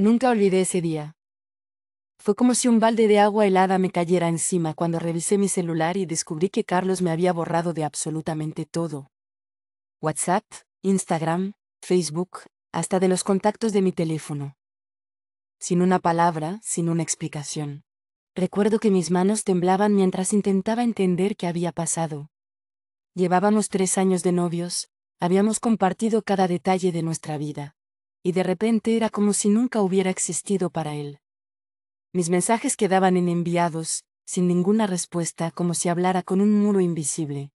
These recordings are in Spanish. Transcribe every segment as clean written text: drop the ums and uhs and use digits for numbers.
Nunca olvidé ese día. Fue como si un balde de agua helada me cayera encima cuando revisé mi celular y descubrí que Carlos me había borrado de absolutamente todo. WhatsApp, Instagram, Facebook, hasta de los contactos de mi teléfono. Sin una palabra, sin una explicación. Recuerdo que mis manos temblaban mientras intentaba entender qué había pasado. Llevábamos 3 años de novios, habíamos compartido cada detalle de nuestra vida. Y de repente era como si nunca hubiera existido para él. Mis mensajes quedaban en enviados, sin ninguna respuesta, como si hablara con un muro invisible.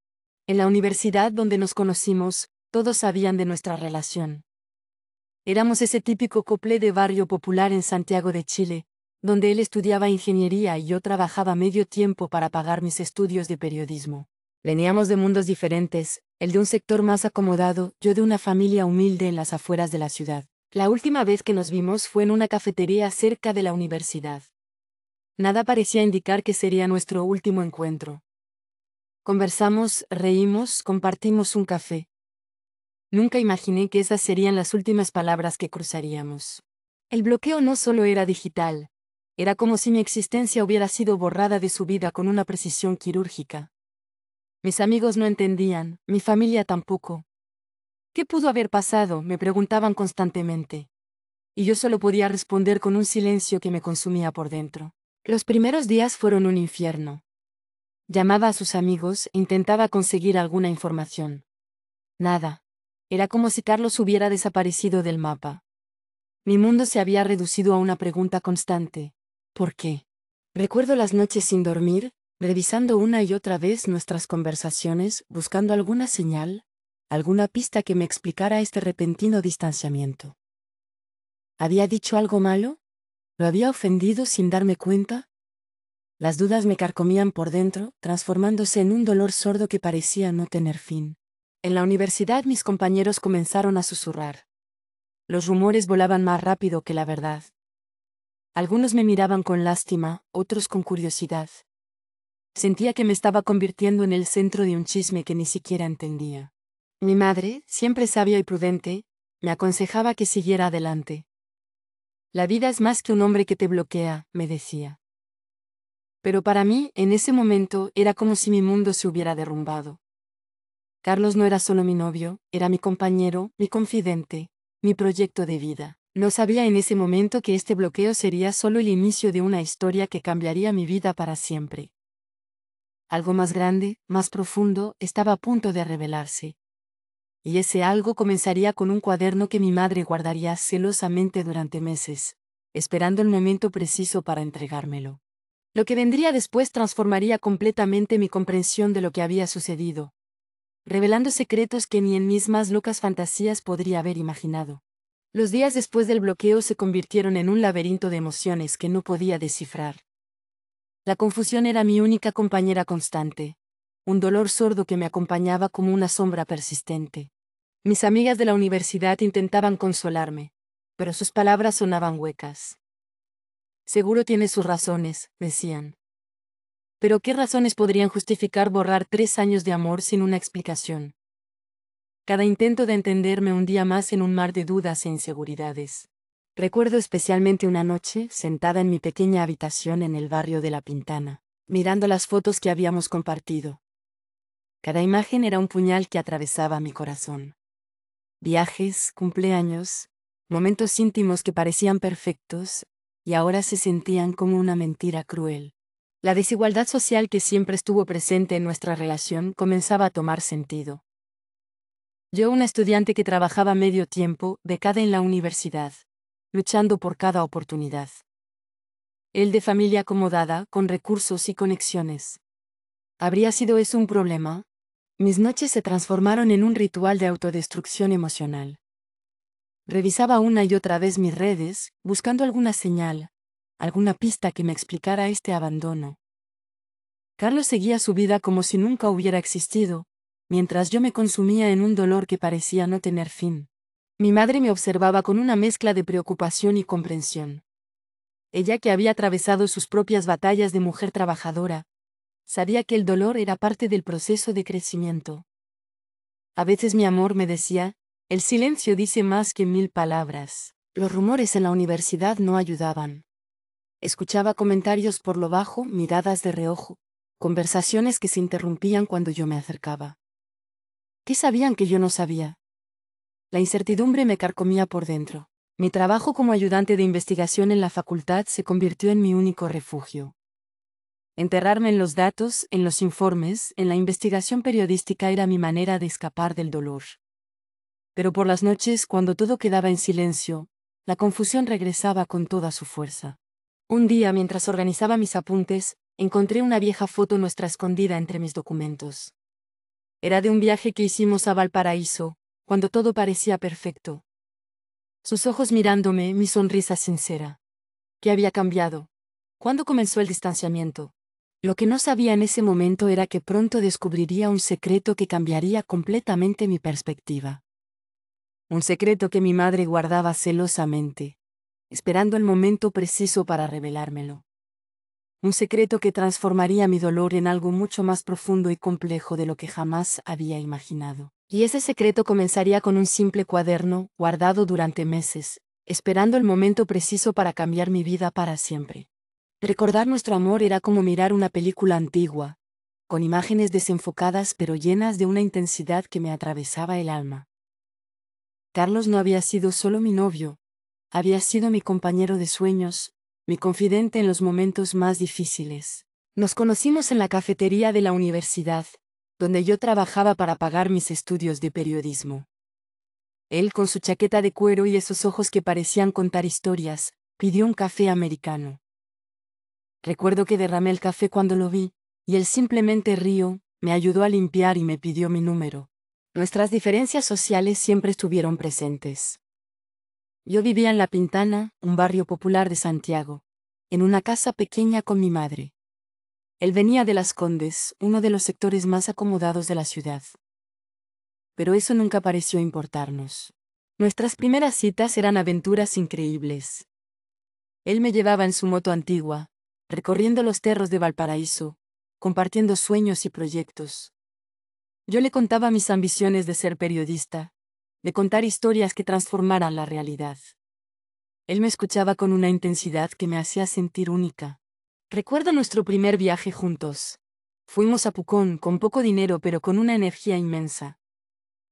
En la universidad donde nos conocimos, todos sabían de nuestra relación. Éramos ese típico couple de barrio popular en Santiago de Chile, donde él estudiaba ingeniería y yo trabajaba medio tiempo para pagar mis estudios de periodismo. Veníamos de mundos diferentes, él de un sector más acomodado, yo de una familia humilde en las afueras de la ciudad. La última vez que nos vimos fue en una cafetería cerca de la universidad. Nada parecía indicar que sería nuestro último encuentro. Conversamos, reímos, compartimos un café. Nunca imaginé que esas serían las últimas palabras que cruzaríamos. El bloqueo no solo era digital, era como si mi existencia hubiera sido borrada de su vida con una precisión quirúrgica. Mis amigos no entendían, mi familia tampoco. ¿Qué pudo haber pasado?, me preguntaban constantemente. Y yo solo podía responder con un silencio que me consumía por dentro. Los primeros días fueron un infierno. Llamaba a sus amigos e intentaba conseguir alguna información. Nada. Era como si Carlos hubiera desaparecido del mapa. Mi mundo se había reducido a una pregunta constante. ¿Por qué? Recuerdo las noches sin dormir, revisando una y otra vez nuestras conversaciones, buscando alguna señal, alguna pista que me explicara este repentino distanciamiento. ¿Había dicho algo malo? ¿Lo había ofendido sin darme cuenta? Las dudas me carcomían por dentro, transformándose en un dolor sordo que parecía no tener fin. En la universidad mis compañeros comenzaron a susurrar. Los rumores volaban más rápido que la verdad. Algunos me miraban con lástima, otros con curiosidad. Sentía que me estaba convirtiendo en el centro de un chisme que ni siquiera entendía. Mi madre, siempre sabia y prudente, me aconsejaba que siguiera adelante. La vida es más que un hombre que te bloquea, me decía. Pero para mí, en ese momento, era como si mi mundo se hubiera derrumbado. Carlos no era solo mi novio, era mi compañero, mi confidente, mi proyecto de vida. No sabía en ese momento que este bloqueo sería solo el inicio de una historia que cambiaría mi vida para siempre. Algo más grande, más profundo, estaba a punto de revelarse. Y ese algo comenzaría con un cuaderno que mi madre guardaría celosamente durante meses, esperando el momento preciso para entregármelo. Lo que vendría después transformaría completamente mi comprensión de lo que había sucedido, revelando secretos que ni en mis más locas fantasías podría haber imaginado. Los días después del bloqueo se convirtieron en un laberinto de emociones que no podía descifrar. La confusión era mi única compañera constante, un dolor sordo que me acompañaba como una sombra persistente. Mis amigas de la universidad intentaban consolarme, pero sus palabras sonaban huecas. Seguro tiene sus razones, decían. Pero ¿qué razones podrían justificar borrar 3 años de amor sin una explicación? Cada intento de entender me hundía más en un mar de dudas e inseguridades. Recuerdo especialmente una noche, sentada en mi pequeña habitación en el barrio de La Pintana, mirando las fotos que habíamos compartido. Cada imagen era un puñal que atravesaba mi corazón. Viajes, cumpleaños, momentos íntimos que parecían perfectos, y ahora se sentían como una mentira cruel. La desigualdad social que siempre estuvo presente en nuestra relación comenzaba a tomar sentido. Yo, una estudiante que trabajaba medio tiempo, becada en la universidad, luchando por cada oportunidad. Él de familia acomodada, con recursos y conexiones. ¿Habría sido eso un problema? Mis noches se transformaron en un ritual de autodestrucción emocional. Revisaba una y otra vez mis redes, buscando alguna señal, alguna pista que me explicara este abandono. Carlos seguía su vida como si nunca hubiera existido, mientras yo me consumía en un dolor que parecía no tener fin. Mi madre me observaba con una mezcla de preocupación y comprensión. Ella, que había atravesado sus propias batallas de mujer trabajadora, sabía que el dolor era parte del proceso de crecimiento. A veces mi amor, me decía, el silencio dice más que 1000 palabras. Los rumores en la universidad no ayudaban. Escuchaba comentarios por lo bajo, miradas de reojo, conversaciones que se interrumpían cuando yo me acercaba. ¿Qué sabían que yo no sabía? La incertidumbre me carcomía por dentro. Mi trabajo como ayudante de investigación en la facultad se convirtió en mi único refugio. Enterrarme en los datos, en los informes, en la investigación periodística era mi manera de escapar del dolor. Pero por las noches, cuando todo quedaba en silencio, la confusión regresaba con toda su fuerza. Un día, mientras organizaba mis apuntes, encontré una vieja foto nuestra escondida entre mis documentos. Era de un viaje que hicimos a Valparaíso, cuando todo parecía perfecto. Sus ojos mirándome, mi sonrisa sincera. ¿Qué había cambiado? ¿Cuándo comenzó el distanciamiento? Lo que no sabía en ese momento era que pronto descubriría un secreto que cambiaría completamente mi perspectiva. Un secreto que mi madre guardaba celosamente, esperando el momento preciso para revelármelo. Un secreto que transformaría mi dolor en algo mucho más profundo y complejo de lo que jamás había imaginado. Y ese secreto comenzaría con un simple cuaderno, guardado durante meses, esperando el momento preciso para cambiar mi vida para siempre. Recordar nuestro amor era como mirar una película antigua, con imágenes desenfocadas pero llenas de una intensidad que me atravesaba el alma. Carlos no había sido solo mi novio, había sido mi compañero de sueños, mi confidente en los momentos más difíciles. Nos conocimos en la cafetería de la universidad, donde yo trabajaba para pagar mis estudios de periodismo. Él, con su chaqueta de cuero y esos ojos que parecían contar historias, pidió un café americano. Recuerdo que derramé el café cuando lo vi, y él simplemente rió, me ayudó a limpiar y me pidió mi número. Nuestras diferencias sociales siempre estuvieron presentes. Yo vivía en La Pintana, un barrio popular de Santiago, en una casa pequeña con mi madre. Él venía de Las Condes, uno de los sectores más acomodados de la ciudad. Pero eso nunca pareció importarnos. Nuestras primeras citas eran aventuras increíbles. Él me llevaba en su moto antigua, recorriendo los cerros de Valparaíso, compartiendo sueños y proyectos. Yo le contaba mis ambiciones de ser periodista, de contar historias que transformaran la realidad. Él me escuchaba con una intensidad que me hacía sentir única. Recuerdo nuestro primer viaje juntos. Fuimos a Pucón con poco dinero pero con una energía inmensa.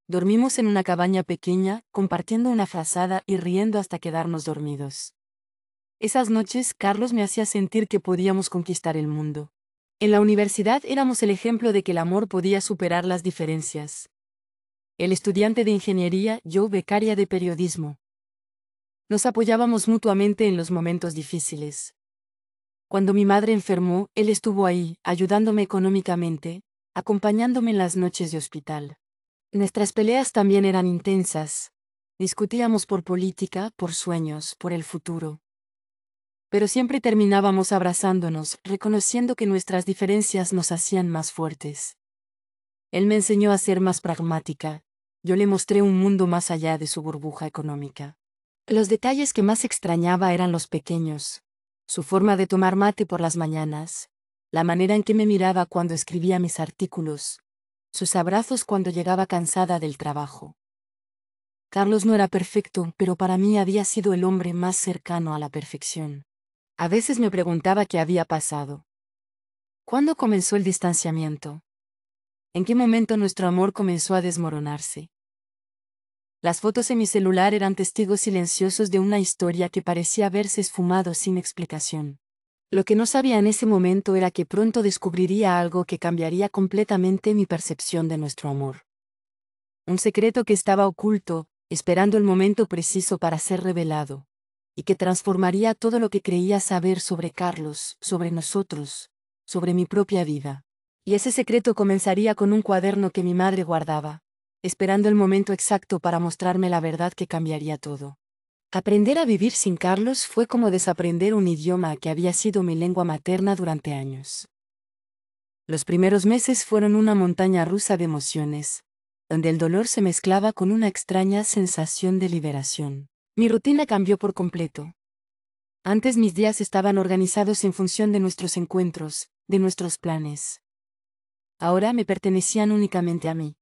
Dormimos en una cabaña pequeña, compartiendo una frazada y riendo hasta quedarnos dormidos. Esas noches, Carlos me hacía sentir que podíamos conquistar el mundo. En la universidad éramos el ejemplo de que el amor podía superar las diferencias. Él estudiante de ingeniería, yo becaria de periodismo. Nos apoyábamos mutuamente en los momentos difíciles. Cuando mi madre enfermó, él estuvo ahí, ayudándome económicamente, acompañándome en las noches de hospital. Nuestras peleas también eran intensas. Discutíamos por política, por sueños, por el futuro. Pero siempre terminábamos abrazándonos, reconociendo que nuestras diferencias nos hacían más fuertes. Él me enseñó a ser más pragmática, yo le mostré un mundo más allá de su burbuja económica. Los detalles que más extrañaba eran los pequeños. Su forma de tomar mate por las mañanas, la manera en que me miraba cuando escribía mis artículos, sus abrazos cuando llegaba cansada del trabajo. Carlos no era perfecto, pero para mí había sido el hombre más cercano a la perfección. A veces me preguntaba qué había pasado. ¿Cuándo comenzó el distanciamiento? ¿En qué momento nuestro amor comenzó a desmoronarse? Las fotos en mi celular eran testigos silenciosos de una historia que parecía haberse esfumado sin explicación. Lo que no sabía en ese momento era que pronto descubriría algo que cambiaría completamente mi percepción de nuestro amor. Un secreto que estaba oculto, esperando el momento preciso para ser revelado, y que transformaría todo lo que creía saber sobre Carlos, sobre nosotros, sobre mi propia vida. Y ese secreto comenzaría con un cuaderno que mi madre guardaba, esperando el momento exacto para mostrarme la verdad que cambiaría todo. Aprender a vivir sin Carlos fue como desaprender un idioma que había sido mi lengua materna durante años. Los primeros meses fueron una montaña rusa de emociones, donde el dolor se mezclaba con una extraña sensación de liberación. Mi rutina cambió por completo. Antes mis días estaban organizados en función de nuestros encuentros, de nuestros planes. Ahora me pertenecían únicamente a mí.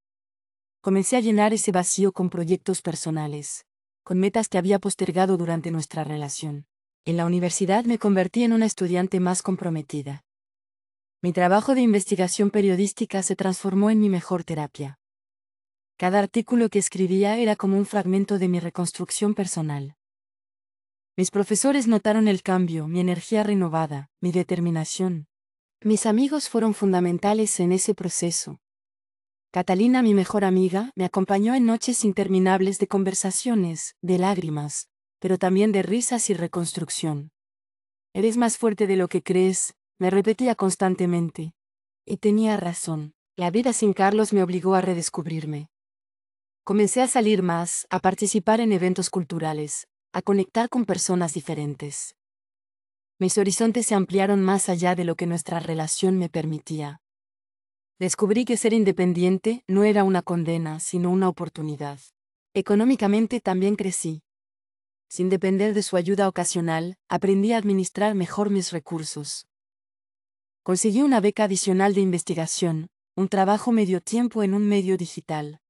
Comencé a llenar ese vacío con proyectos personales, con metas que había postergado durante nuestra relación. En la universidad me convertí en una estudiante más comprometida. Mi trabajo de investigación periodística se transformó en mi mejor terapia. Cada artículo que escribía era como un fragmento de mi reconstrucción personal. Mis profesores notaron el cambio, mi energía renovada, mi determinación. Mis amigos fueron fundamentales en ese proceso. Catalina, mi mejor amiga, me acompañó en noches interminables de conversaciones, de lágrimas, pero también de risas y reconstrucción. Eres más fuerte de lo que crees, me repetía constantemente. Y tenía razón. La vida sin Carlos me obligó a redescubrirme. Comencé a salir más, a participar en eventos culturales, a conectar con personas diferentes. Mis horizontes se ampliaron más allá de lo que nuestra relación me permitía. Descubrí que ser independiente no era una condena, sino una oportunidad. Económicamente también crecí. Sin depender de su ayuda ocasional, aprendí a administrar mejor mis recursos. Conseguí una beca adicional de investigación, un trabajo medio tiempo en un medio digital.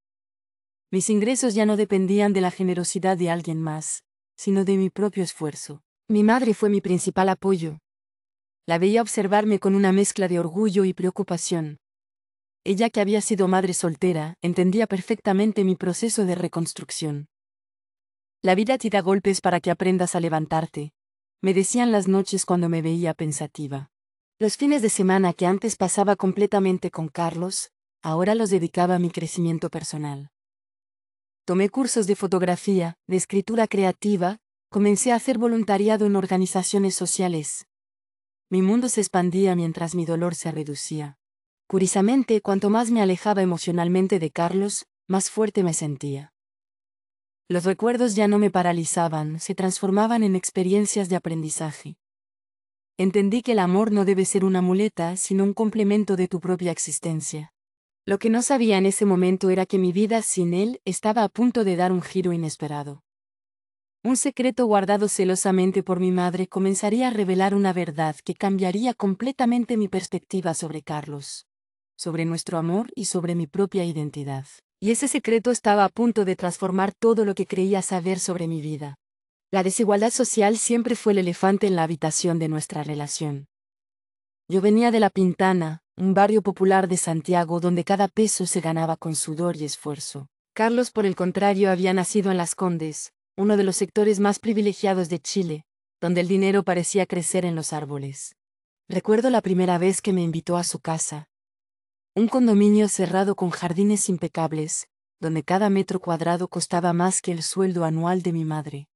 Mis ingresos ya no dependían de la generosidad de alguien más, sino de mi propio esfuerzo. Mi madre fue mi principal apoyo. La veía observarme con una mezcla de orgullo y preocupación. Ella, que había sido madre soltera, entendía perfectamente mi proceso de reconstrucción. La vida te da golpes para que aprendas a levantarte, me decían las noches cuando me veía pensativa. Los fines de semana que antes pasaba completamente con Carlos, ahora los dedicaba a mi crecimiento personal. Tomé cursos de fotografía, de escritura creativa, comencé a hacer voluntariado en organizaciones sociales. Mi mundo se expandía mientras mi dolor se reducía. Curiosamente, cuanto más me alejaba emocionalmente de Carlos, más fuerte me sentía. Los recuerdos ya no me paralizaban, se transformaban en experiencias de aprendizaje. Entendí que el amor no debe ser una muleta, sino un complemento de tu propia existencia. Lo que no sabía en ese momento era que mi vida sin él estaba a punto de dar un giro inesperado. Un secreto guardado celosamente por mi madre comenzaría a revelar una verdad que cambiaría completamente mi perspectiva sobre Carlos, sobre nuestro amor y sobre mi propia identidad. Y ese secreto estaba a punto de transformar todo lo que creía saber sobre mi vida. La desigualdad social siempre fue el elefante en la habitación de nuestra relación. Yo venía de La Pintana, un barrio popular de Santiago donde cada peso se ganaba con sudor y esfuerzo. Carlos, por el contrario, había nacido en Las Condes, uno de los sectores más privilegiados de Chile, donde el dinero parecía crecer en los árboles. Recuerdo la primera vez que me invitó a su casa. Un condominio cerrado con jardines impecables, donde cada metro cuadrado costaba más que el sueldo anual de mi madre.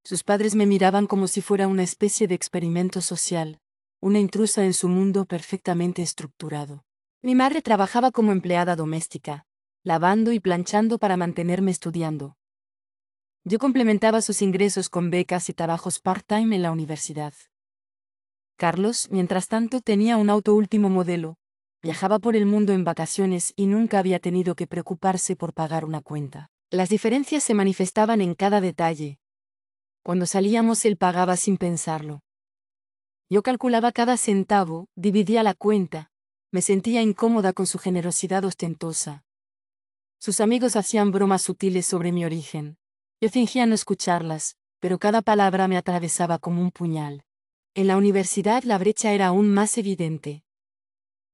Sus padres me miraban como si fuera una especie de experimento social, una intrusa en su mundo perfectamente estructurado. Mi madre trabajaba como empleada doméstica, lavando y planchando para mantenerme estudiando. Yo complementaba sus ingresos con becas y trabajos part-time en la universidad. Carlos, mientras tanto, tenía un auto último modelo, viajaba por el mundo en vacaciones y nunca había tenido que preocuparse por pagar una cuenta. Las diferencias se manifestaban en cada detalle. Cuando salíamos él pagaba sin pensarlo. Yo calculaba cada centavo, dividía la cuenta, me sentía incómoda con su generosidad ostentosa. Sus amigos hacían bromas sutiles sobre mi origen. Yo fingía no escucharlas, pero cada palabra me atravesaba como un puñal. En la universidad la brecha era aún más evidente.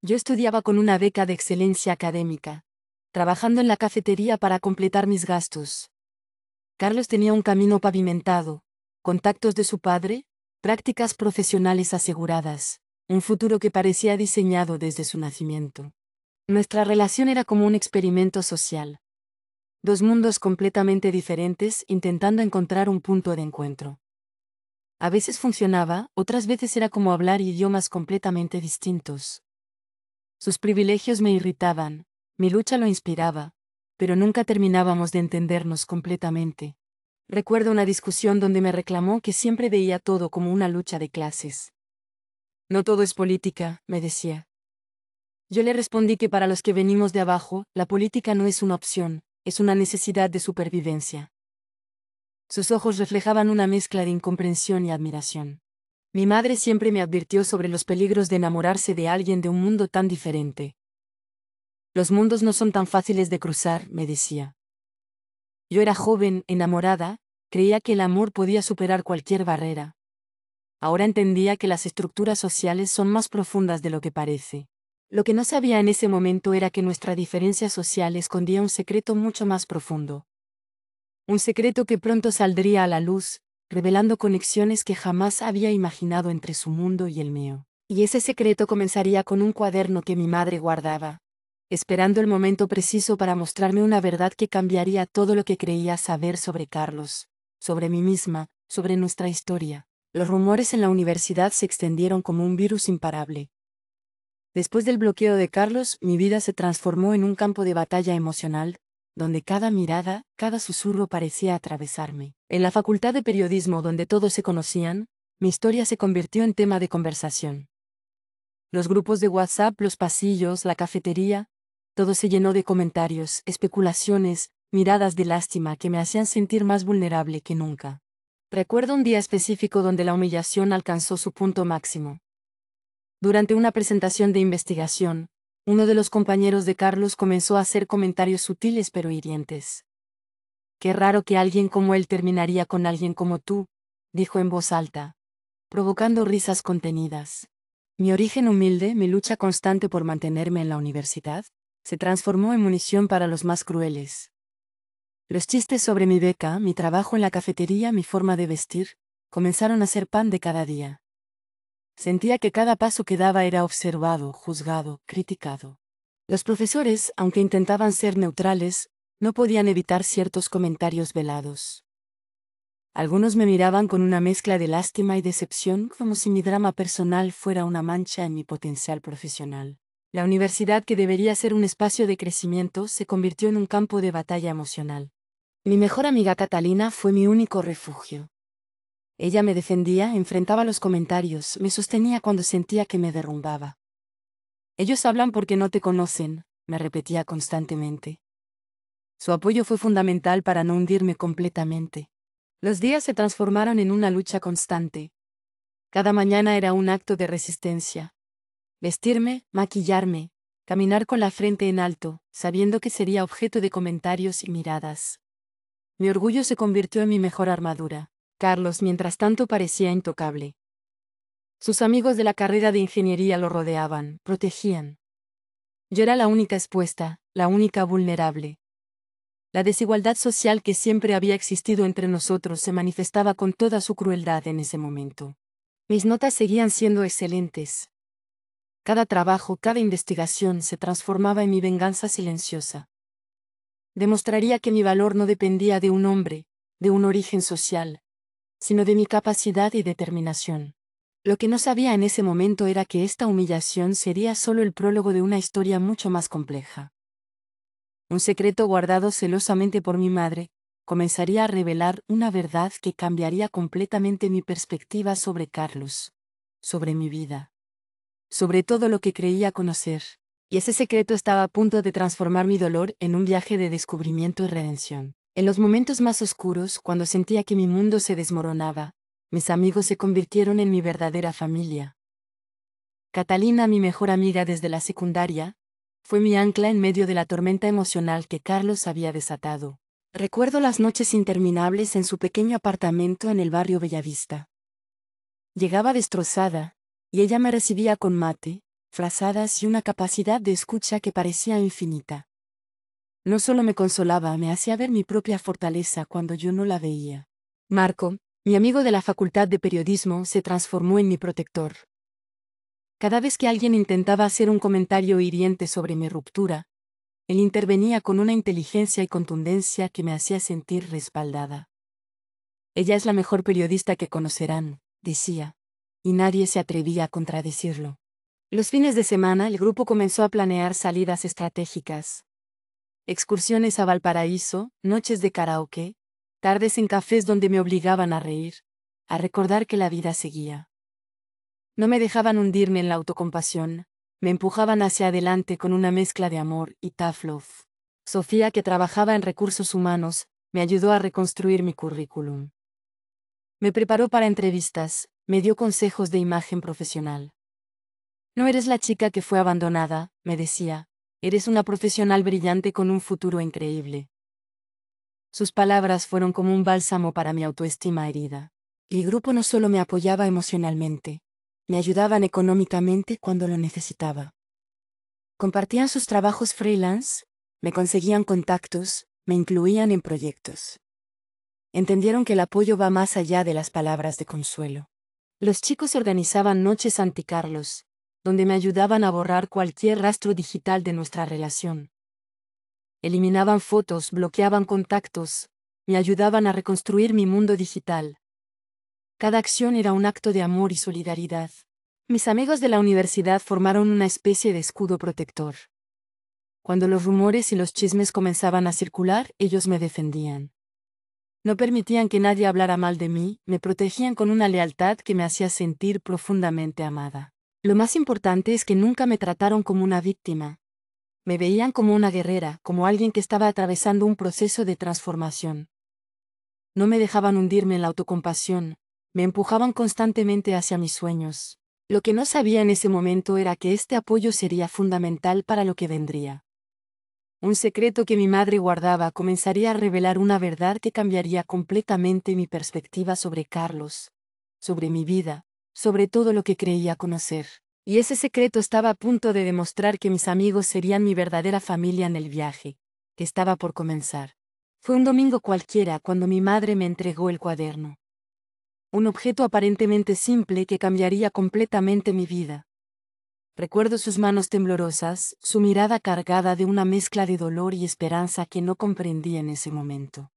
Yo estudiaba con una beca de excelencia académica, trabajando en la cafetería para completar mis gastos. Carlos tenía un camino pavimentado, contactos de su padre, prácticas profesionales aseguradas, un futuro que parecía diseñado desde su nacimiento. Nuestra relación era como un experimento social. Dos mundos completamente diferentes intentando encontrar un punto de encuentro. A veces funcionaba, otras veces era como hablar idiomas completamente distintos. Sus privilegios me irritaban, mi lucha lo inspiraba, pero nunca terminábamos de entendernos completamente. Recuerdo una discusión donde me reclamó que siempre veía todo como una lucha de clases. No todo es política, me decía. Yo le respondí que para los que venimos de abajo, la política no es una opción, es una necesidad de supervivencia. Sus ojos reflejaban una mezcla de incomprensión y admiración. Mi madre siempre me advirtió sobre los peligros de enamorarse de alguien de un mundo tan diferente. Los mundos no son tan fáciles de cruzar, me decía. Yo era joven, enamorada, creía que el amor podía superar cualquier barrera. Ahora entendía que las estructuras sociales son más profundas de lo que parece. Lo que no sabía en ese momento era que nuestra diferencia social escondía un secreto mucho más profundo. Un secreto que pronto saldría a la luz, revelando conexiones que jamás había imaginado entre su mundo y el mío. Y ese secreto comenzaría con un cuaderno que mi madre guardaba, esperando el momento preciso para mostrarme una verdad que cambiaría todo lo que creía saber sobre Carlos, sobre mí misma, sobre nuestra historia. Los rumores en la universidad se extendieron como un virus imparable. Después del bloqueo de Carlos, mi vida se transformó en un campo de batalla emocional, donde cada mirada, cada susurro parecía atravesarme. En la facultad de periodismo donde todos se conocían, mi historia se convirtió en tema de conversación. Los grupos de WhatsApp, los pasillos, la cafetería, todo se llenó de comentarios, especulaciones, miradas de lástima que me hacían sentir más vulnerable que nunca. Recuerdo un día específico donde la humillación alcanzó su punto máximo. Durante una presentación de investigación, uno de los compañeros de Carlos comenzó a hacer comentarios sutiles pero hirientes. «Qué raro que alguien como él terminaría con alguien como tú», dijo en voz alta, provocando risas contenidas. Mi origen humilde, mi lucha constante por mantenerme en la universidad, se transformó en munición para los más crueles. Los chistes sobre mi beca, mi trabajo en la cafetería, mi forma de vestir, comenzaron a ser pan de cada día. Sentía que cada paso que daba era observado, juzgado, criticado. Los profesores, aunque intentaban ser neutrales, no podían evitar ciertos comentarios velados. Algunos me miraban con una mezcla de lástima y decepción, como si mi drama personal fuera una mancha en mi potencial profesional. La universidad, que debería ser un espacio de crecimiento, se convirtió en un campo de batalla emocional. Mi mejor amiga Catalina fue mi único refugio. Ella me defendía, enfrentaba los comentarios, me sostenía cuando sentía que me derrumbaba. «Ellos hablan porque no te conocen», me repetía constantemente. Su apoyo fue fundamental para no hundirme completamente. Los días se transformaron en una lucha constante. Cada mañana era un acto de resistencia. Vestirme, maquillarme, caminar con la frente en alto, sabiendo que sería objeto de comentarios y miradas. Mi orgullo se convirtió en mi mejor armadura. Carlos, mientras tanto, parecía intocable. Sus amigos de la carrera de ingeniería lo rodeaban, protegían. Yo era la única expuesta, la única vulnerable. La desigualdad social que siempre había existido entre nosotros se manifestaba con toda su crueldad en ese momento. Mis notas seguían siendo excelentes. Cada trabajo, cada investigación se transformaba en mi venganza silenciosa. Demostraría que mi valor no dependía de un hombre, de un origen social, sino de mi capacidad y determinación. Lo que no sabía en ese momento era que esta humillación sería solo el prólogo de una historia mucho más compleja. Un secreto guardado celosamente por mi madre comenzaría a revelar una verdad que cambiaría completamente mi perspectiva sobre Carlos, sobre mi vida, sobre todo lo que creía conocer. Y ese secreto estaba a punto de transformar mi dolor en un viaje de descubrimiento y redención. En los momentos más oscuros, cuando sentía que mi mundo se desmoronaba, mis amigos se convirtieron en mi verdadera familia. Catalina, mi mejor amiga desde la secundaria, fue mi ancla en medio de la tormenta emocional que Carlos había desatado. Recuerdo las noches interminables en su pequeño apartamento en el barrio Bellavista. Llegaba destrozada, y ella me recibía con mate, frazadas y una capacidad de escucha que parecía infinita. No solo me consolaba, me hacía ver mi propia fortaleza cuando yo no la veía. Marco, mi amigo de la facultad de periodismo, se transformó en mi protector. Cada vez que alguien intentaba hacer un comentario hiriente sobre mi ruptura, él intervenía con una inteligencia y contundencia que me hacía sentir respaldada. «Ella es la mejor periodista que conocerán», decía, y nadie se atrevía a contradecirlo. Los fines de semana el grupo comenzó a planear salidas estratégicas. Excursiones a Valparaíso, noches de karaoke, tardes en cafés donde me obligaban a reír, a recordar que la vida seguía. No me dejaban hundirme en la autocompasión, me empujaban hacia adelante con una mezcla de amor y tough love. Sofía, que trabajaba en recursos humanos, me ayudó a reconstruir mi currículum. Me preparó para entrevistas, me dio consejos de imagen profesional. «No eres la chica que fue abandonada», me decía, «eres una profesional brillante con un futuro increíble». Sus palabras fueron como un bálsamo para mi autoestima herida. El grupo no solo me apoyaba emocionalmente, me ayudaban económicamente cuando lo necesitaba. Compartían sus trabajos freelance, me conseguían contactos, me incluían en proyectos. Entendieron que el apoyo va más allá de las palabras de consuelo. Los chicos organizaban noches anti-Carlos, donde me ayudaban a borrar cualquier rastro digital de nuestra relación. Eliminaban fotos, bloqueaban contactos, me ayudaban a reconstruir mi mundo digital. Cada acción era un acto de amor y solidaridad. Mis amigos de la universidad formaron una especie de escudo protector. Cuando los rumores y los chismes comenzaban a circular, ellos me defendían. No permitían que nadie hablara mal de mí, me protegían con una lealtad que me hacía sentir profundamente amada. Lo más importante es que nunca me trataron como una víctima. Me veían como una guerrera, como alguien que estaba atravesando un proceso de transformación. No me dejaban hundirme en la autocompasión, me empujaban constantemente hacia mis sueños. Lo que no sabía en ese momento era que este apoyo sería fundamental para lo que vendría. Un secreto que mi madre guardaba comenzaría a revelar una verdad que cambiaría completamente mi perspectiva sobre Carlos, sobre mi vida, sobre todo lo que creía conocer. Y ese secreto estaba a punto de demostrar que mis amigos serían mi verdadera familia en el viaje, que estaba por comenzar. Fue un domingo cualquiera cuando mi madre me entregó el cuaderno. Un objeto aparentemente simple que cambiaría completamente mi vida. Recuerdo sus manos temblorosas, su mirada cargada de una mezcla de dolor y esperanza que no comprendí en ese momento.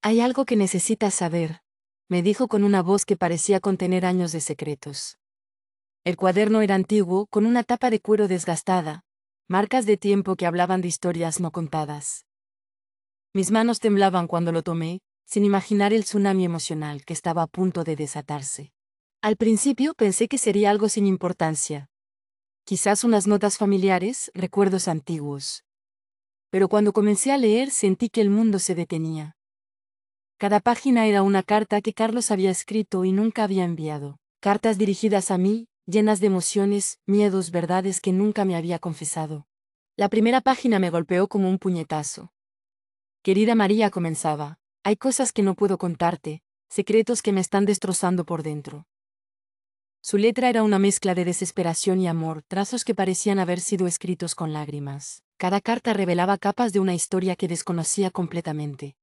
Hay algo que necesitas saber, me dijo con una voz que parecía contener años de secretos. El cuaderno era antiguo, con una tapa de cuero desgastada, marcas de tiempo que hablaban de historias no contadas. Mis manos temblaban cuando lo tomé, sin imaginar el tsunami emocional que estaba a punto de desatarse. Al principio pensé que sería algo sin importancia. Quizás unas notas familiares, recuerdos antiguos. Pero cuando comencé a leer sentí que el mundo se detenía. Cada página era una carta que Carlos había escrito y nunca había enviado. Cartas dirigidas a mí, llenas de emociones, miedos, verdades que nunca me había confesado. La primera página me golpeó como un puñetazo. Querida María, comenzaba, hay cosas que no puedo contarte, secretos que me están destrozando por dentro. Su letra era una mezcla de desesperación y amor, trazos que parecían haber sido escritos con lágrimas. Cada carta revelaba capas de una historia que desconocía completamente.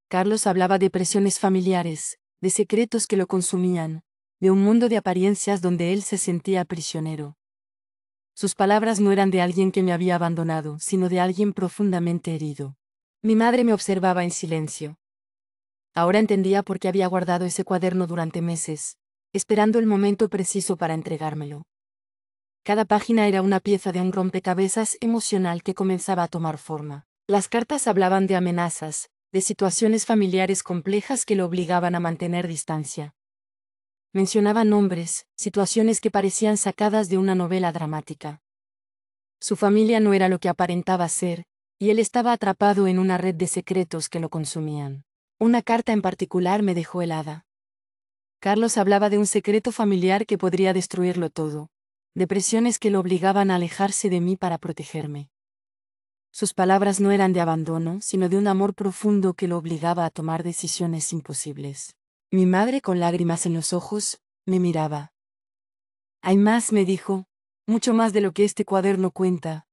Carlos hablaba de presiones familiares, de secretos que lo consumían, de un mundo de apariencias donde él se sentía prisionero. Sus palabras no eran de alguien que me había abandonado, sino de alguien profundamente herido. Mi madre me observaba en silencio. Ahora entendía por qué había guardado ese cuaderno durante meses, esperando el momento preciso para entregármelo. Cada página era una pieza de un rompecabezas emocional que comenzaba a tomar forma. Las cartas hablaban de amenazas, de situaciones familiares complejas que lo obligaban a mantener distancia. Mencionaban nombres, situaciones que parecían sacadas de una novela dramática. Su familia no era lo que aparentaba ser, y él estaba atrapado en una red de secretos que lo consumían. Una carta en particular me dejó helada. Carlos hablaba de un secreto familiar que podría destruirlo todo, de presiones que lo obligaban a alejarse de mí para protegerme. Sus palabras no eran de abandono, sino de un amor profundo que lo obligaba a tomar decisiones imposibles. Mi madre, con lágrimas en los ojos, me miraba. Hay más, me dijo, mucho más de lo que este cuaderno cuenta.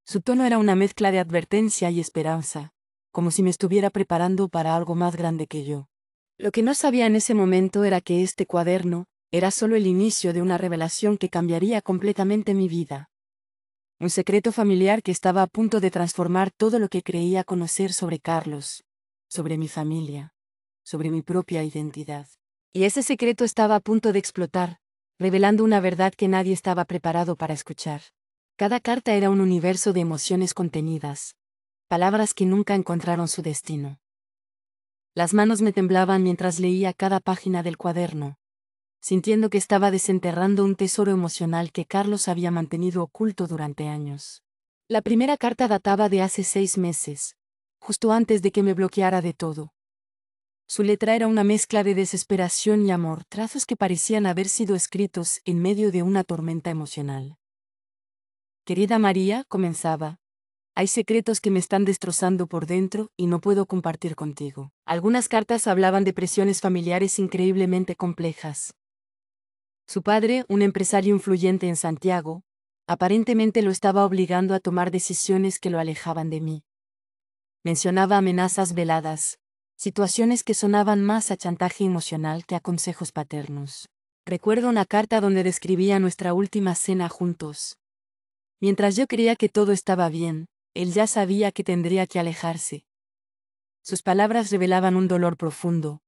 Su tono era una mezcla de advertencia y esperanza, como si me estuviera preparando para algo más grande que yo. Lo que no sabía en ese momento era que este cuaderno era solo el inicio de una revelación que cambiaría completamente mi vida. Un secreto familiar que estaba a punto de transformar todo lo que creía conocer sobre Carlos, sobre mi familia, sobre mi propia identidad. Y ese secreto estaba a punto de explotar, revelando una verdad que nadie estaba preparado para escuchar. Cada carta era un universo de emociones contenidas, palabras que nunca encontraron su destino. Las manos me temblaban mientras leía cada página del cuaderno, sintiendo que estaba desenterrando un tesoro emocional que Carlos había mantenido oculto durante años. La primera carta databa de hace 6 meses, justo antes de que me bloqueara de todo. Su letra era una mezcla de desesperación y amor, trazos que parecían haber sido escritos en medio de una tormenta emocional. Querida María, comenzaba, Hay secretos que me están destrozando por dentro y no puedo compartir contigo. Algunas cartas hablaban de presiones familiares increíblemente complejas. Su padre, un empresario influyente en Santiago, aparentemente lo estaba obligando a tomar decisiones que lo alejaban de mí. Mencionaba amenazas veladas, situaciones que sonaban más a chantaje emocional que a consejos paternos. Recuerdo una carta donde describía nuestra última cena juntos. Mientras yo creía que todo estaba bien, él ya sabía que tendría que alejarse. Sus palabras revelaban un dolor profundo,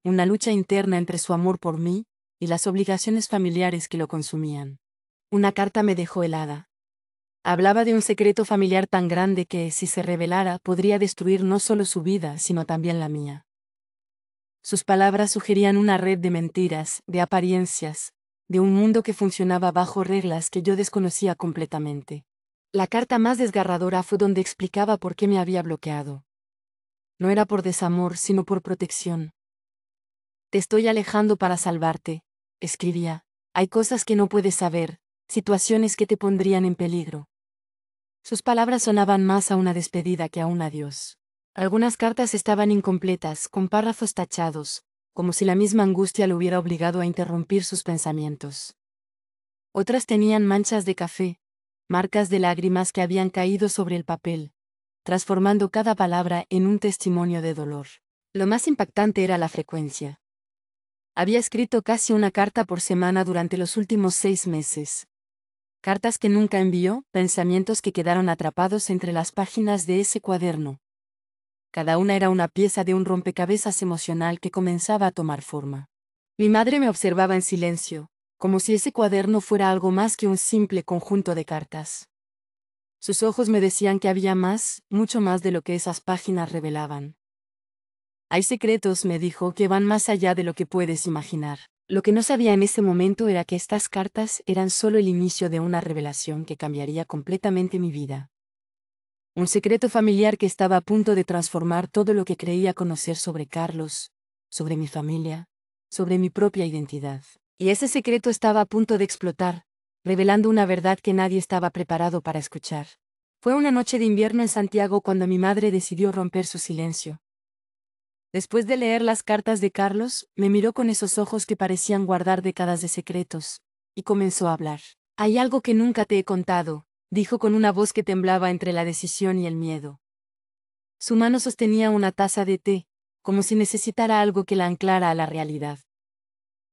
una lucha interna entre su amor por mí y las obligaciones familiares que lo consumían. Una carta me dejó helada. Hablaba de un secreto familiar tan grande que, si se revelara, podría destruir no solo su vida, sino también la mía. Sus palabras sugerían una red de mentiras, de apariencias, de un mundo que funcionaba bajo reglas que yo desconocía completamente. La carta más desgarradora fue donde explicaba por qué me había bloqueado. No era por desamor, sino por protección. Te estoy alejando para salvarte, escribía. Hay cosas que no puedes saber, situaciones que te pondrían en peligro. Sus palabras sonaban más a una despedida que a un adiós. Algunas cartas estaban incompletas, con párrafos tachados, como si la misma angustia lo hubiera obligado a interrumpir sus pensamientos. Otras tenían manchas de café, marcas de lágrimas que habían caído sobre el papel, transformando cada palabra en un testimonio de dolor. Lo más impactante era la frecuencia. Había escrito casi una carta por semana durante los últimos 6 meses. Cartas que nunca envió, pensamientos que quedaron atrapados entre las páginas de ese cuaderno. Cada una era una pieza de un rompecabezas emocional que comenzaba a tomar forma. Mi madre me observaba en silencio, como si ese cuaderno fuera algo más que un simple conjunto de cartas. Sus ojos me decían que había más, mucho más de lo que esas páginas revelaban. Hay secretos, me dijo, que van más allá de lo que puedes imaginar. Lo que no sabía en ese momento era que estas cartas eran solo el inicio de una revelación que cambiaría completamente mi vida. Un secreto familiar que estaba a punto de transformar todo lo que creía conocer sobre Carlos, sobre mi familia, sobre mi propia identidad. Y ese secreto estaba a punto de explotar, revelando una verdad que nadie estaba preparado para escuchar. Fue una noche de invierno en Santiago cuando mi madre decidió romper su silencio. Después de leer las cartas de Carlos, me miró con esos ojos que parecían guardar décadas de secretos, y comenzó a hablar. Hay algo que nunca te he contado, dijo con una voz que temblaba entre la decisión y el miedo. Su mano sostenía una taza de té, como si necesitara algo que la anclara a la realidad.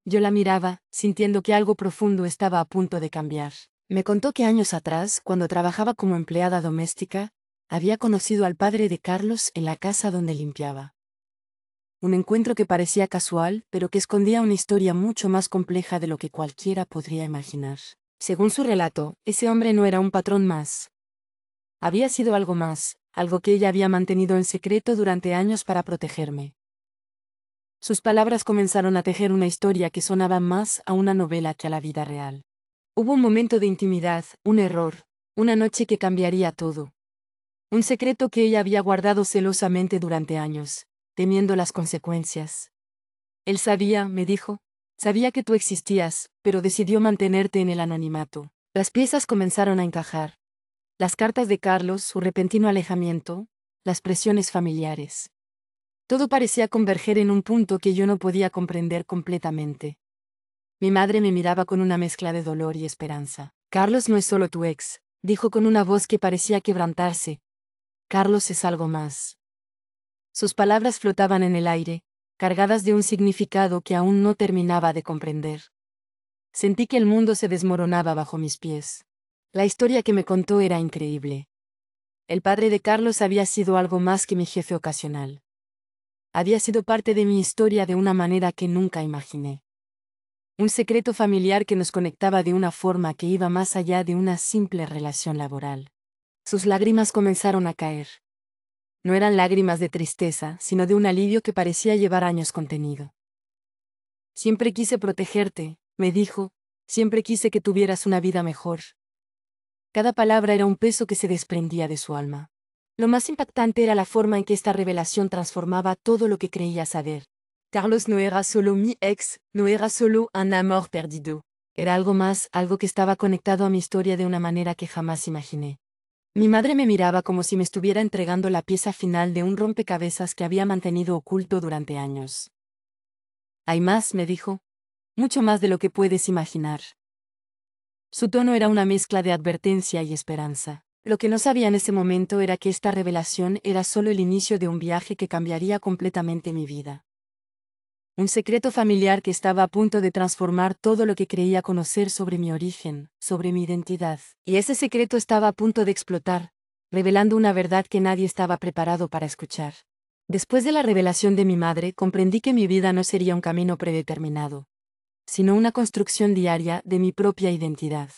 Yo la miraba, sintiendo que algo profundo estaba a punto de cambiar. Me contó que años atrás, cuando trabajaba como empleada doméstica, había conocido al padre de Carlos en la casa donde limpiaba. Un encuentro que parecía casual, pero que escondía una historia mucho más compleja de lo que cualquiera podría imaginar. Según su relato, ese hombre no era un patrón más. Había sido algo más, algo que ella había mantenido en secreto durante años para protegerme. Sus palabras comenzaron a tejer una historia que sonaba más a una novela que a la vida real. Hubo un momento de intimidad, un error, una noche que cambiaría todo. Un secreto que ella había guardado celosamente durante años, temiendo las consecuencias. Él sabía, me dijo, sabía que tú existías, pero decidió mantenerte en el anonimato. Las piezas comenzaron a encajar. Las cartas de Carlos, su repentino alejamiento, las presiones familiares. Todo parecía converger en un punto que yo no podía comprender completamente. Mi madre me miraba con una mezcla de dolor y esperanza. Carlos no es solo tu ex, dijo con una voz que parecía quebrantarse. Carlos es algo más. Sus palabras flotaban en el aire, cargadas de un significado que aún no terminaba de comprender. Sentí que el mundo se desmoronaba bajo mis pies. La historia que me contó era increíble. El padre de Carlos había sido algo más que mi jefe ocasional. Había sido parte de mi historia de una manera que nunca imaginé. Un secreto familiar que nos conectaba de una forma que iba más allá de una simple relación laboral. Sus lágrimas comenzaron a caer. No eran lágrimas de tristeza, sino de un alivio que parecía llevar años contenido. Siempre quise protegerte, me dijo, siempre quise que tuvieras una vida mejor. Cada palabra era un peso que se desprendía de su alma. Lo más impactante era la forma en que esta revelación transformaba todo lo que creía saber. Carlos no era solo mi ex, no era solo un amor perdido. Era algo más, algo que estaba conectado a mi historia de una manera que jamás imaginé. Mi madre me miraba como si me estuviera entregando la pieza final de un rompecabezas que había mantenido oculto durante años. Hay más, me dijo, mucho más de lo que puedes imaginar. Su tono era una mezcla de advertencia y esperanza. Lo que no sabía en ese momento era que esta revelación era solo el inicio de un viaje que cambiaría completamente mi vida. Un secreto familiar que estaba a punto de transformar todo lo que creía conocer sobre mi origen, sobre mi identidad. Y ese secreto estaba a punto de explotar, revelando una verdad que nadie estaba preparado para escuchar. Después de la revelación de mi madre, comprendí que mi vida no sería un camino predeterminado, sino una construcción diaria de mi propia identidad.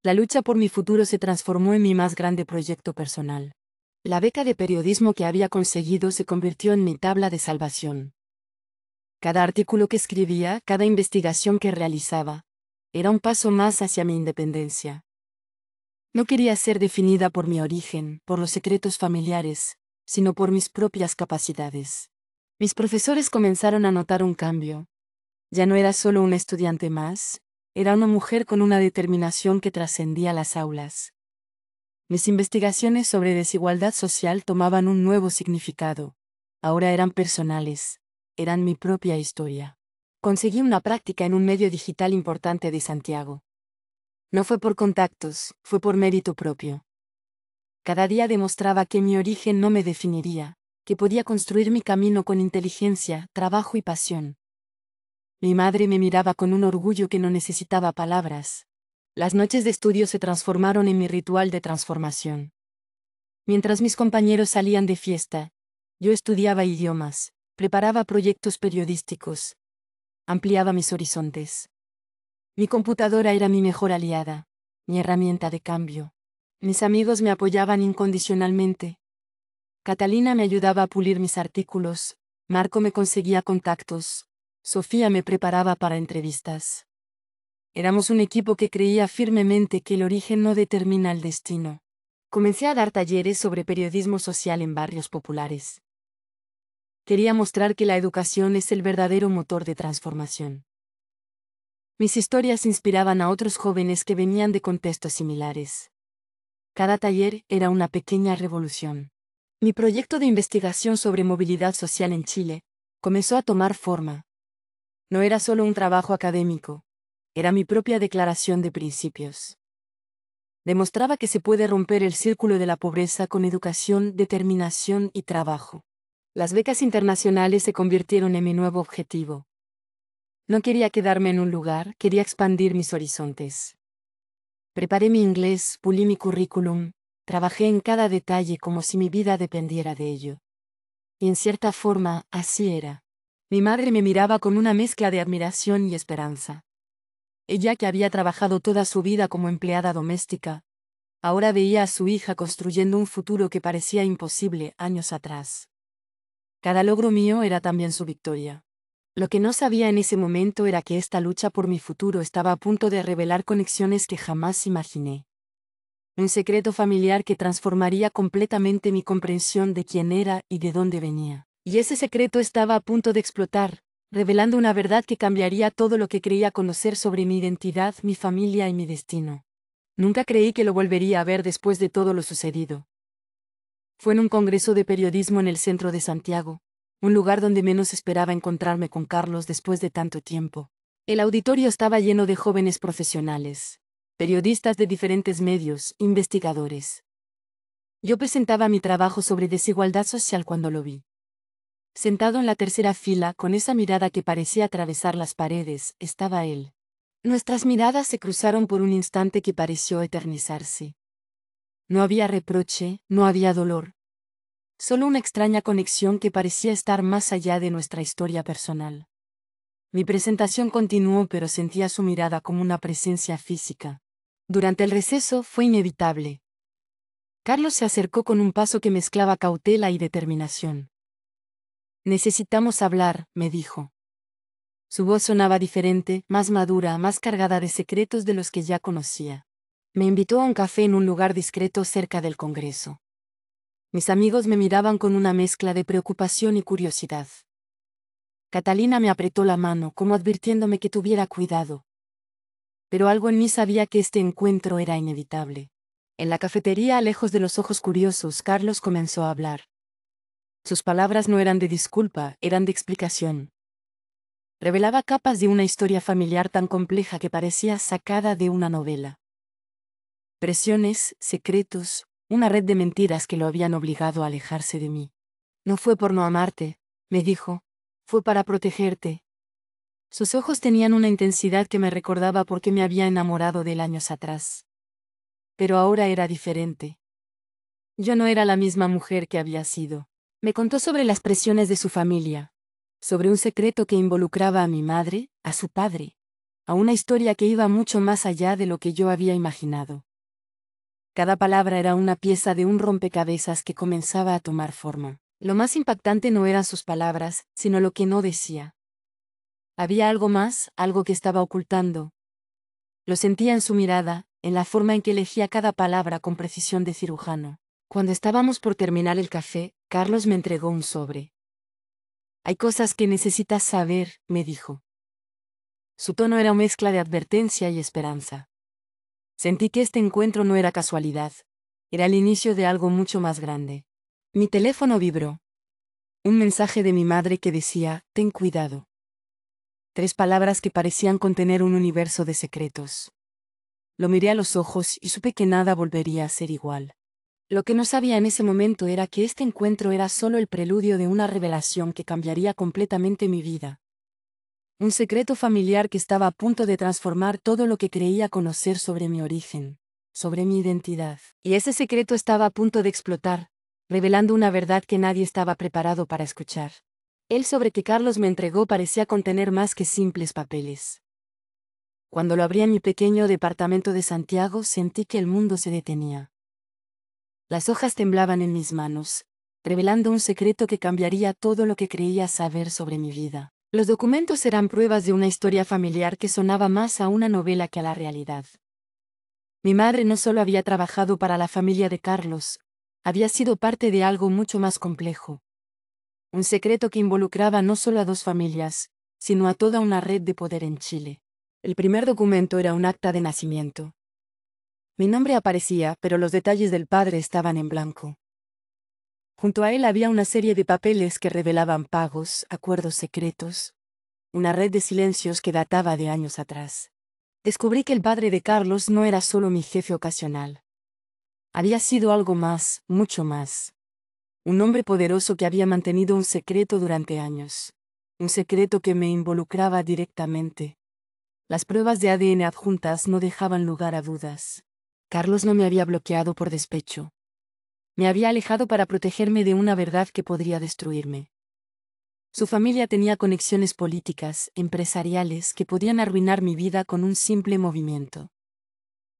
La lucha por mi futuro se transformó en mi más grande proyecto personal. La beca de periodismo que había conseguido se convirtió en mi tabla de salvación. Cada artículo que escribía, cada investigación que realizaba, era un paso más hacia mi independencia. No quería ser definida por mi origen, por los secretos familiares, sino por mis propias capacidades. Mis profesores comenzaron a notar un cambio. Ya no era solo una estudiante más, era una mujer con una determinación que trascendía las aulas. Mis investigaciones sobre desigualdad social tomaban un nuevo significado. Ahora eran personales, eran mi propia historia. Conseguí una práctica en un medio digital importante de Santiago. No fue por contactos, fue por mérito propio. Cada día demostraba que mi origen no me definiría, que podía construir mi camino con inteligencia, trabajo y pasión. Mi madre me miraba con un orgullo que no necesitaba palabras. Las noches de estudio se transformaron en mi ritual de transformación. Mientras mis compañeros salían de fiesta, yo estudiaba idiomas, preparaba proyectos periodísticos, ampliaba mis horizontes. Mi computadora era mi mejor aliada, mi herramienta de cambio. Mis amigos me apoyaban incondicionalmente. Catalina me ayudaba a pulir mis artículos, Marco me conseguía contactos, Sofía me preparaba para entrevistas. Éramos un equipo que creía firmemente que el origen no determina el destino. Comencé a dar talleres sobre periodismo social en barrios populares. Quería mostrar que la educación es el verdadero motor de transformación. Mis historias inspiraban a otros jóvenes que venían de contextos similares. Cada taller era una pequeña revolución. Mi proyecto de investigación sobre movilidad social en Chile comenzó a tomar forma. No era solo un trabajo académico, era mi propia declaración de principios. Demostraba que se puede romper el círculo de la pobreza con educación, determinación y trabajo. Las becas internacionales se convirtieron en mi nuevo objetivo. No quería quedarme en un lugar, quería expandir mis horizontes. Preparé mi inglés, pulí mi currículum, trabajé en cada detalle como si mi vida dependiera de ello. Y en cierta forma, así era. Mi madre me miraba con una mezcla de admiración y esperanza. Ella, que había trabajado toda su vida como empleada doméstica, ahora veía a su hija construyendo un futuro que parecía imposible años atrás. Cada logro mío era también su victoria. Lo que no sabía en ese momento era que esta lucha por mi futuro estaba a punto de revelar conexiones que jamás imaginé. Un secreto familiar que transformaría completamente mi comprensión de quién era y de dónde venía. Y ese secreto estaba a punto de explotar, revelando una verdad que cambiaría todo lo que creía conocer sobre mi identidad, mi familia y mi destino. Nunca creí que lo volvería a ver después de todo lo sucedido. Fue en un congreso de periodismo en el centro de Santiago, un lugar donde menos esperaba encontrarme con Carlos después de tanto tiempo. El auditorio estaba lleno de jóvenes profesionales, periodistas de diferentes medios, investigadores. Yo presentaba mi trabajo sobre desigualdad social cuando lo vi. Sentado en la tercera fila, con esa mirada que parecía atravesar las paredes, estaba él. Nuestras miradas se cruzaron por un instante que pareció eternizarse. No había reproche, no había dolor. Solo una extraña conexión que parecía estar más allá de nuestra historia personal. Mi presentación continuó, pero sentía su mirada como una presencia física. Durante el receso fue inevitable. Carlos se acercó con un paso que mezclaba cautela y determinación. Necesitamos hablar, me dijo. Su voz sonaba diferente, más madura, más cargada de secretos de los que ya conocía. Me invitó a un café en un lugar discreto cerca del Congreso. Mis amigos me miraban con una mezcla de preocupación y curiosidad. Catalina me apretó la mano, como advirtiéndome que tuviera cuidado. Pero algo en mí sabía que este encuentro era inevitable. En la cafetería, lejos de los ojos curiosos, Carlos comenzó a hablar. Sus palabras no eran de disculpa, eran de explicación. Revelaba capas de una historia familiar tan compleja que parecía sacada de una novela. Presiones, secretos, una red de mentiras que lo habían obligado a alejarse de mí. No fue por no amarte, me dijo, fue para protegerte. Sus ojos tenían una intensidad que me recordaba por qué me había enamorado de él años atrás. Pero ahora era diferente. Yo no era la misma mujer que había sido. Me contó sobre las presiones de su familia, sobre un secreto que involucraba a mi madre, a su padre, a una historia que iba mucho más allá de lo que yo había imaginado. Cada palabra era una pieza de un rompecabezas que comenzaba a tomar forma. Lo más impactante no eran sus palabras, sino lo que no decía. Había algo más, algo que estaba ocultando. Lo sentía en su mirada, en la forma en que elegía cada palabra con precisión de cirujano. Cuando estábamos por terminar el café, Carlos me entregó un sobre. Hay cosas que necesitas saber, me dijo. Su tono era una mezcla de advertencia y esperanza. Sentí que este encuentro no era casualidad. Era el inicio de algo mucho más grande. Mi teléfono vibró. Un mensaje de mi madre que decía, ten cuidado. 3 palabras que parecían contener un universo de secretos. Lo miré a los ojos y supe que nada volvería a ser igual. Lo que no sabía en ese momento era que este encuentro era solo el preludio de una revelación que cambiaría completamente mi vida. Un secreto familiar que estaba a punto de transformar todo lo que creía conocer sobre mi origen, sobre mi identidad. Y ese secreto estaba a punto de explotar, revelando una verdad que nadie estaba preparado para escuchar. El sobre que Carlos me entregó parecía contener más que simples papeles. Cuando lo abrí en mi pequeño departamento de Santiago, sentí que el mundo se detenía. Las hojas temblaban en mis manos, revelando un secreto que cambiaría todo lo que creía saber sobre mi vida. Los documentos eran pruebas de una historia familiar que sonaba más a una novela que a la realidad. Mi madre no solo había trabajado para la familia de Carlos, había sido parte de algo mucho más complejo. Un secreto que involucraba no solo a 2 familias, sino a toda una red de poder en Chile. El primer documento era un acta de nacimiento. Mi nombre aparecía, pero los detalles del padre estaban en blanco. Junto a él había una serie de papeles que revelaban pagos, acuerdos secretos, una red de silencios que databa de años atrás. Descubrí que el padre de Carlos no era solo mi jefe ocasional. Había sido algo más, mucho más. Un hombre poderoso que había mantenido un secreto durante años. Un secreto que me involucraba directamente. Las pruebas de ADN adjuntas no dejaban lugar a dudas. Carlos no me había bloqueado por despecho. Me había alejado para protegerme de una verdad que podría destruirme. Su familia tenía conexiones políticas, empresariales, que podían arruinar mi vida con un simple movimiento.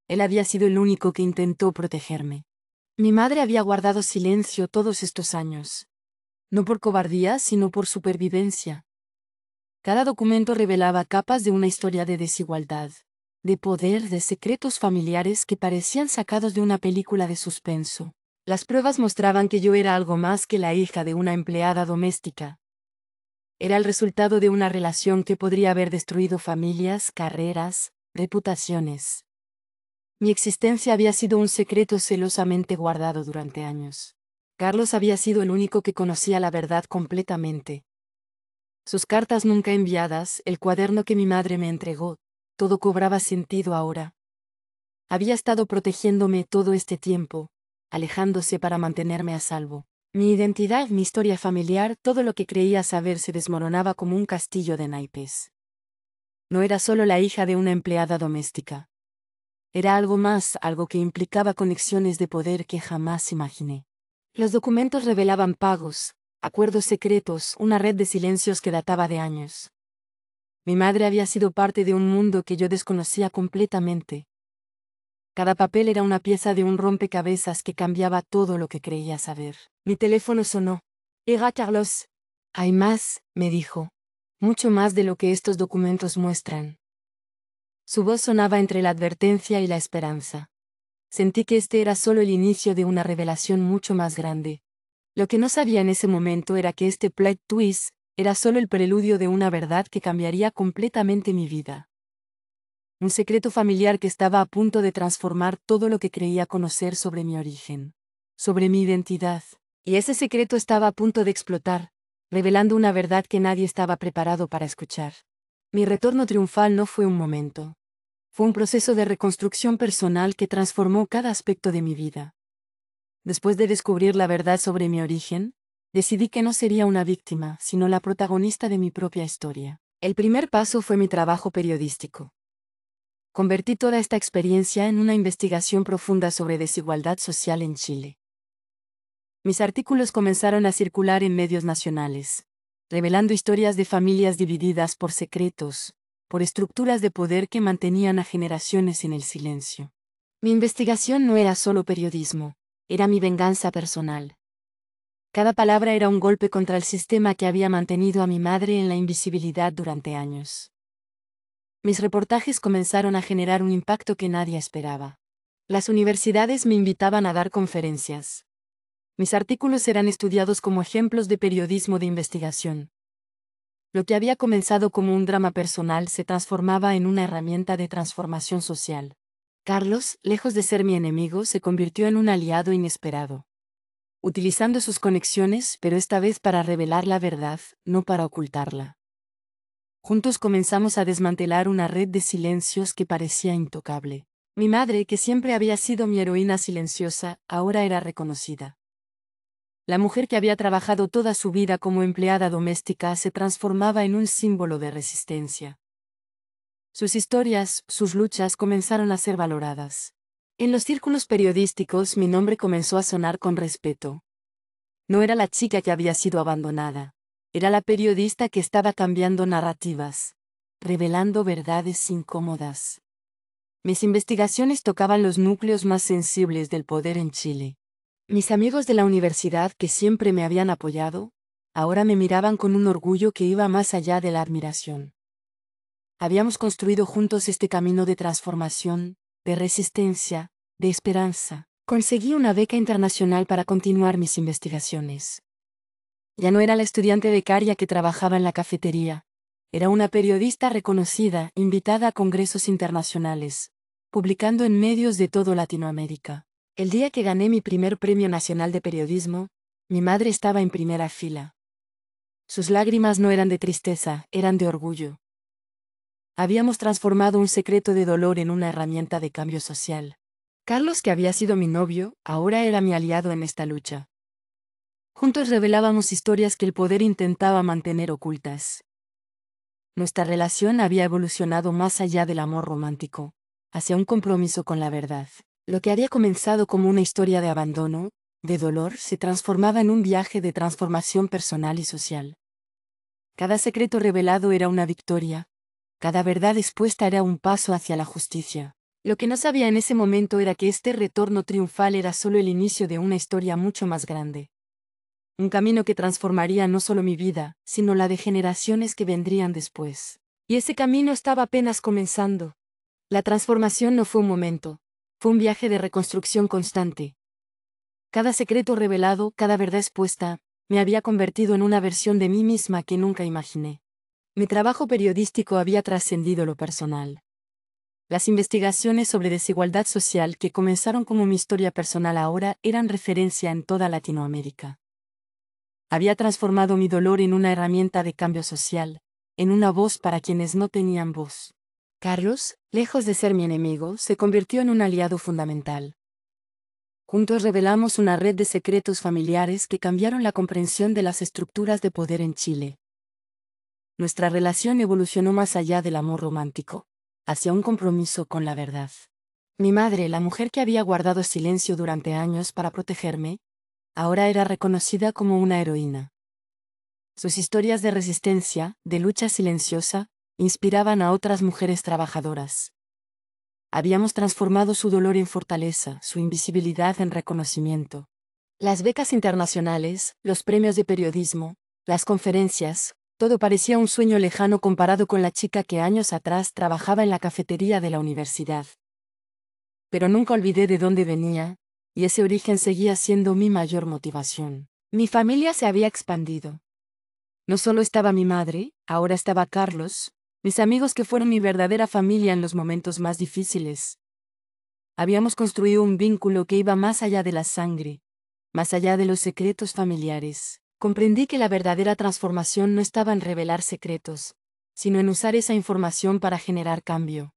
Él había sido el único que intentó protegerme. Mi madre había guardado silencio todos estos años. No por cobardía, sino por supervivencia. Cada documento revelaba capas de una historia de desigualdad, de poder, de secretos familiares que parecían sacados de una película de suspenso. Las pruebas mostraban que yo era algo más que la hija de una empleada doméstica. Era el resultado de una relación que podría haber destruido familias, carreras, reputaciones. Mi existencia había sido un secreto celosamente guardado durante años. Carlos había sido el único que conocía la verdad completamente. Sus cartas nunca enviadas, el cuaderno que mi madre me entregó, todo cobraba sentido ahora. Había estado protegiéndome todo este tiempo, alejándose para mantenerme a salvo. Mi identidad, mi historia familiar, todo lo que creía saber se desmoronaba como un castillo de naipes. No era solo la hija de una empleada doméstica. Era algo más, algo que implicaba conexiones de poder que jamás imaginé. Los documentos revelaban pagos, acuerdos secretos, una red de silencios que databa de años. Mi madre había sido parte de un mundo que yo desconocía completamente. Cada papel era una pieza de un rompecabezas que cambiaba todo lo que creía saber. Mi teléfono sonó. Era Carlos. Hay más, me dijo. Mucho más de lo que estos documentos muestran. Su voz sonaba entre la advertencia y la esperanza. Sentí que este era solo el inicio de una revelación mucho más grande. Lo que no sabía en ese momento era que este plot twist era solo el preludio de una verdad que cambiaría completamente mi vida. Un secreto familiar que estaba a punto de transformar todo lo que creía conocer sobre mi origen, sobre mi identidad. Y ese secreto estaba a punto de explotar, revelando una verdad que nadie estaba preparado para escuchar. Mi retorno triunfal no fue un momento. Fue un proceso de reconstrucción personal que transformó cada aspecto de mi vida. Después de descubrir la verdad sobre mi origen, decidí que no sería una víctima, sino la protagonista de mi propia historia. El primer paso fue mi trabajo periodístico. Convertí toda esta experiencia en una investigación profunda sobre desigualdad social en Chile. Mis artículos comenzaron a circular en medios nacionales, revelando historias de familias divididas por secretos, por estructuras de poder que mantenían a generaciones en el silencio. Mi investigación no era solo periodismo, era mi venganza personal. Cada palabra era un golpe contra el sistema que había mantenido a mi madre en la invisibilidad durante años. Mis reportajes comenzaron a generar un impacto que nadie esperaba. Las universidades me invitaban a dar conferencias. Mis artículos eran estudiados como ejemplos de periodismo de investigación. Lo que había comenzado como un drama personal se transformaba en una herramienta de transformación social. Carlos, lejos de ser mi enemigo, se convirtió en un aliado inesperado. Utilizando sus conexiones, pero esta vez para revelar la verdad, no para ocultarla. Juntos comenzamos a desmantelar una red de silencios que parecía intocable. Mi madre, que siempre había sido mi heroína silenciosa, ahora era reconocida. La mujer que había trabajado toda su vida como empleada doméstica se transformaba en un símbolo de resistencia. Sus historias, sus luchas comenzaron a ser valoradas. En los círculos periodísticos mi nombre comenzó a sonar con respeto. No era la chica que había sido abandonada. Era la periodista que estaba cambiando narrativas, revelando verdades incómodas. Mis investigaciones tocaban los núcleos más sensibles del poder en Chile. Mis amigos de la universidad que siempre me habían apoyado, ahora me miraban con un orgullo que iba más allá de la admiración. Habíamos construido juntos este camino de transformación, de resistencia, de esperanza. Conseguí una beca internacional para continuar mis investigaciones. Ya no era la estudiante becaria que trabajaba en la cafetería. Era una periodista reconocida, invitada a congresos internacionales, publicando en medios de todo Latinoamérica. El día que gané mi primer premio nacional de periodismo, mi madre estaba en primera fila. Sus lágrimas no eran de tristeza, eran de orgullo. Habíamos transformado un secreto de dolor en una herramienta de cambio social. Carlos, que había sido mi novio, ahora era mi aliado en esta lucha. Juntos revelábamos historias que el poder intentaba mantener ocultas. Nuestra relación había evolucionado más allá del amor romántico, hacia un compromiso con la verdad. Lo que había comenzado como una historia de abandono, de dolor, se transformaba en un viaje de transformación personal y social. Cada secreto revelado era una victoria, cada verdad expuesta era un paso hacia la justicia. Lo que no sabía en ese momento era que este retorno triunfal era solo el inicio de una historia mucho más grande. Un camino que transformaría no solo mi vida, sino la de generaciones que vendrían después. Y ese camino estaba apenas comenzando. La transformación no fue un momento, fue un viaje de reconstrucción constante. Cada secreto revelado, cada verdad expuesta, me había convertido en una versión de mí misma que nunca imaginé. Mi trabajo periodístico había trascendido lo personal. Las investigaciones sobre desigualdad social que comenzaron como mi historia personal ahora eran referencia en toda Latinoamérica. Había transformado mi dolor en una herramienta de cambio social, en una voz para quienes no tenían voz. Carlos, lejos de ser mi enemigo, se convirtió en un aliado fundamental. Juntos revelamos una red de secretos familiares que cambiaron la comprensión de las estructuras de poder en Chile. Nuestra relación evolucionó más allá del amor romántico, hacia un compromiso con la verdad. Mi madre, la mujer que había guardado silencio durante años para protegerme, ahora era reconocida como una heroína. Sus historias de resistencia, de lucha silenciosa, inspiraban a otras mujeres trabajadoras. Habíamos transformado su dolor en fortaleza, su invisibilidad en reconocimiento. Las becas internacionales, los premios de periodismo, las conferencias, todo parecía un sueño lejano comparado con la chica que años atrás trabajaba en la cafetería de la universidad. Pero nunca olvidé de dónde venía, y ese origen seguía siendo mi mayor motivación. Mi familia se había expandido. No solo estaba mi madre, ahora estaba Carlos, Mis amigos que fueron mi verdadera familia en los momentos más difíciles. Habíamos construido un vínculo que iba más allá de la sangre, más allá de los secretos familiares. Comprendí que la verdadera transformación no estaba en revelar secretos, sino en usar esa información para generar cambio.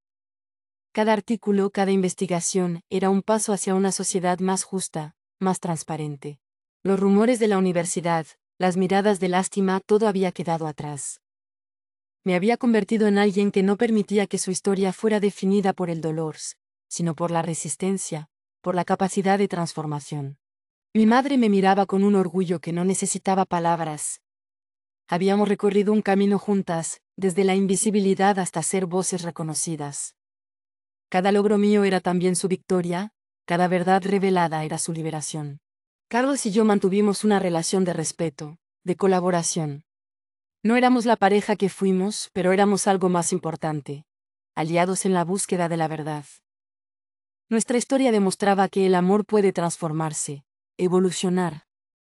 Cada artículo, cada investigación, era un paso hacia una sociedad más justa, más transparente. Los rumores de la universidad, las miradas de lástima, todo había quedado atrás. Me había convertido en alguien que no permitía que su historia fuera definida por el dolor, sino por la resistencia, por la capacidad de transformación. Mi madre me miraba con un orgullo que no necesitaba palabras. Habíamos recorrido un camino juntas, desde la invisibilidad hasta ser voces reconocidas. Cada logro mío era también su victoria, cada verdad revelada era su liberación. Carlos y yo mantuvimos una relación de respeto, de colaboración. No éramos la pareja que fuimos, pero éramos algo más importante, aliados en la búsqueda de la verdad. Nuestra historia demostraba que el amor puede transformarse, evolucionar.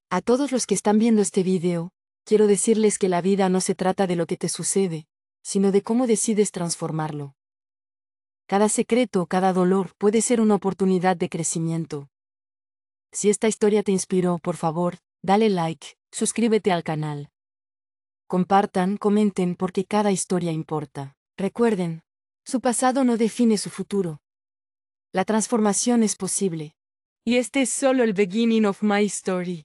A todos los que están viendo este video, quiero decirles que la vida no se trata de lo que te sucede, sino de cómo decides transformarlo. Cada secreto, cada dolor puede ser una oportunidad de crecimiento. Si esta historia te inspiró, por favor, dale like, suscríbete al canal. Compartan, comenten porque cada historia importa. Recuerden, su pasado no define su futuro. La transformación es posible. Y este es solo el beginning of my story.